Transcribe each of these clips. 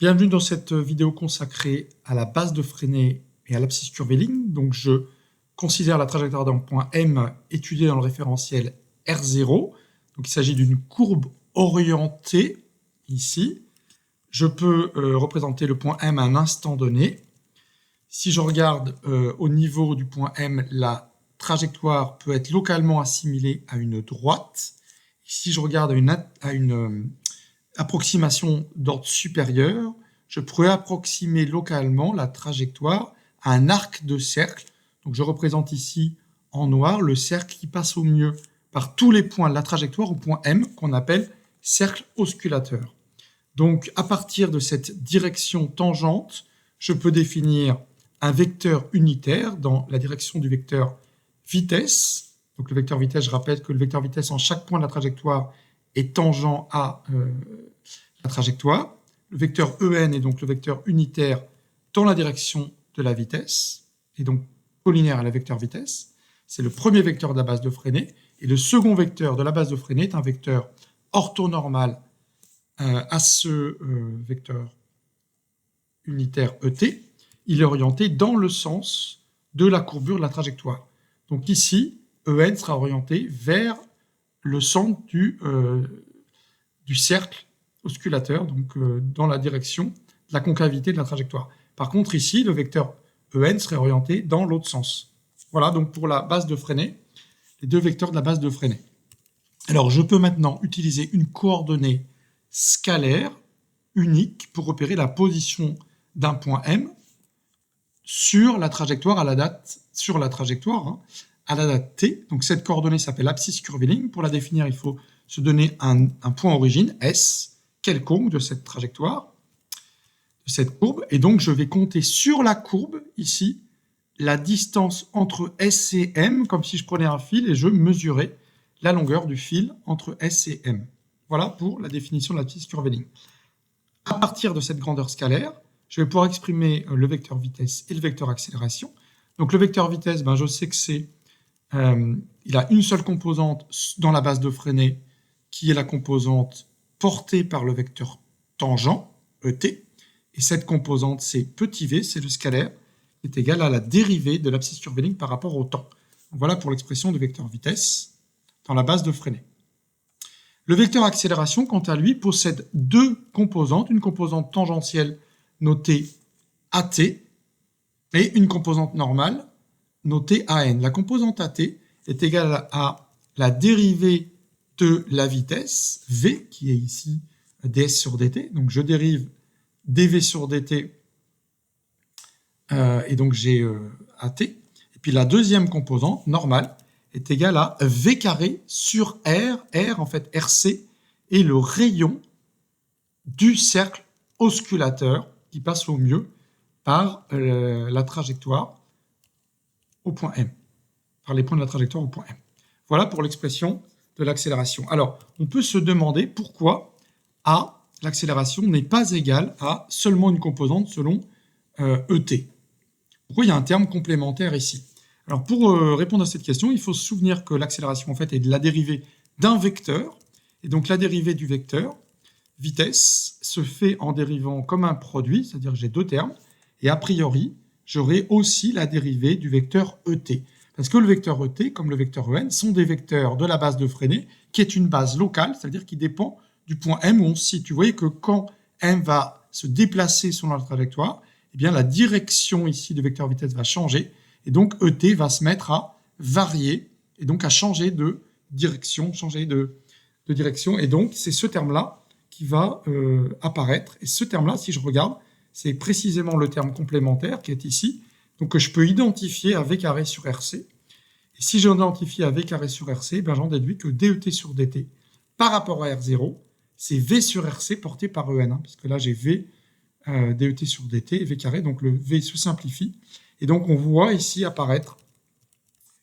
Bienvenue dans cette vidéo consacrée à la base de Freinet et à l'abscisse curviligne. Donc je considère la trajectoire d'un point M étudiée dans le référentiel R0. Donc il s'agit d'une courbe orientée ici. Je peux représenter le point M à un instant donné. Si je regarde au niveau du point M, la trajectoire peut être localement assimilée à une droite. Si je regarde à une approximation d'ordre supérieur, je pourrais approximer localement la trajectoire à un arc de cercle. Donc je représente ici en noir le cercle qui passe au mieux par tous les points de la trajectoire au point M qu'on appelle cercle osculateur. Donc à partir de cette direction tangente, je peux définir un vecteur unitaire dans la direction du vecteur vitesse. Donc le vecteur vitesse, je rappelle que le vecteur vitesse en chaque point de la trajectoire est tangent à la trajectoire. Le vecteur EN est donc le vecteur unitaire dans la direction de la vitesse, et donc collinaire à la vecteur vitesse. C'est le premier vecteur de la base de Freinet. Et le second vecteur de la base de Freinet est un vecteur orthonormal à ce vecteur unitaire ET. Il est orienté dans le sens de la courbure de la trajectoire. Donc ici, EN sera orienté vers le centre du cercle osculateur, donc dans la direction de la concavité de la trajectoire. Par contre, ici, le vecteur EN serait orienté dans l'autre sens. Voilà donc pour la base de Freinet, les deux vecteurs de la base de Freinet. Alors, je peux maintenant utiliser une coordonnée scalaire unique pour repérer la position d'un point M sur la trajectoire à la date, à la date t. Donc cette coordonnée s'appelle abscisse curviligne. Pour la définir, il faut se donner un point origine, S, quelconque de cette trajectoire, de cette courbe. Et donc je vais compter sur la courbe, ici, la distance entre S et M, comme si je prenais un fil et je mesurais la longueur du fil entre S et M. Voilà pour la définition de l'abscisse curviligne. À partir de cette grandeur scalaire, je vais pouvoir exprimer le vecteur vitesse et le vecteur accélération. Donc le vecteur vitesse, je sais que c'est il a une seule composante dans la base de Freinet, qui est la composante portée par le vecteur tangent, ET. Et cette composante, c'est petit v, c'est le scalaire, qui est égal à la dérivée de l'abscisse curviligne par rapport au temps. Donc voilà pour l'expression du vecteur vitesse dans la base de Freinet. Le vecteur accélération, quant à lui, possède deux composantes, une composante tangentielle notée AT et une composante normale notée AN. La composante AT est égale à la dérivée de la vitesse, V, qui est ici ds sur dt. Donc je dérive dv sur dt, et donc j'ai AT. Et puis la deuxième composante, normale, est égale à V carré sur R. R, en fait, RC, est le rayon du cercle osculateur qui passe au mieux par la trajectoire au point M, par les points de la trajectoire au point M. Voilà pour l'expression de l'accélération. Alors, on peut se demander pourquoi A, l'accélération, n'est pas égale à seulement une composante selon ET. Pourquoi il y a un terme complémentaire ici? Alors, pour répondre à cette question, il faut se souvenir que l'accélération, en fait, est de la dérivée d'un vecteur. Et donc, la dérivée du vecteur, vitesse, se fait en dérivant comme un produit, c'est-à-dire que j'ai deux termes. Et a priori, j'aurai aussi la dérivée du vecteur ET. Parce que le vecteur ET, comme le vecteur EN, sont des vecteurs de la base de Freinet, qui est une base locale, c'est-à-dire qui dépend du point M où on se situe. Vous voyez que quand M va se déplacer selon la trajectoire, eh bien la direction ici du vecteur vitesse va changer, et donc ET va se mettre à varier, et donc à changer de direction, et donc c'est ce terme-là qui va apparaître. Et ce terme-là, si je regarde, c'est précisément le terme complémentaire qui est ici, donc que je peux identifier à V carré sur RC. Et si j'identifie à V carré sur RC, j'en déduis que DET sur DT par rapport à R0, c'est V sur RC porté par EN, parce que là j'ai V DET sur DT et V carré, donc le V se simplifie. Et donc on voit ici apparaître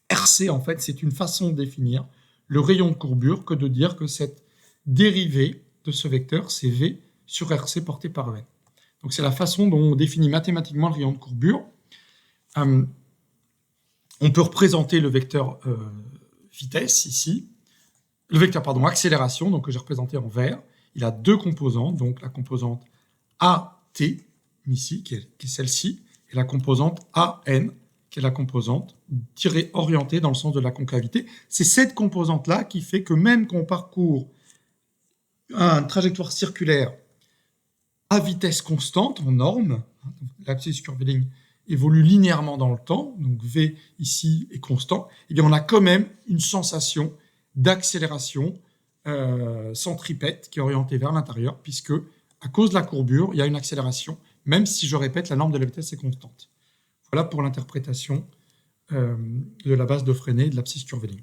RC, en fait, c'est une façon de définir le rayon de courbure que de dire que cette dérivée de ce vecteur, c'est V sur RC porté par EN. Donc c'est la façon dont on définit mathématiquement le rayon de courbure. On peut représenter le vecteur vitesse ici, le vecteur accélération, donc que j'ai représenté en vert. Il a deux composantes, donc la composante AT T, ici, qui est celle-ci, et la composante AN, qui est la composante orientée dans le sens de la concavité. C'est cette composante-là qui fait que même qu'on parcourt une trajectoire circulaire à vitesse constante, en norme, l'abscisse curviligne évolue linéairement dans le temps, donc V ici est constant, et bien on a quand même une sensation d'accélération centripète qui est orientée vers l'intérieur, puisque à cause de la courbure, il y a une accélération, même si, je répète, la norme de la vitesse est constante. Voilà pour l'interprétation de la base de Freinet et de l'abscisse curviligne.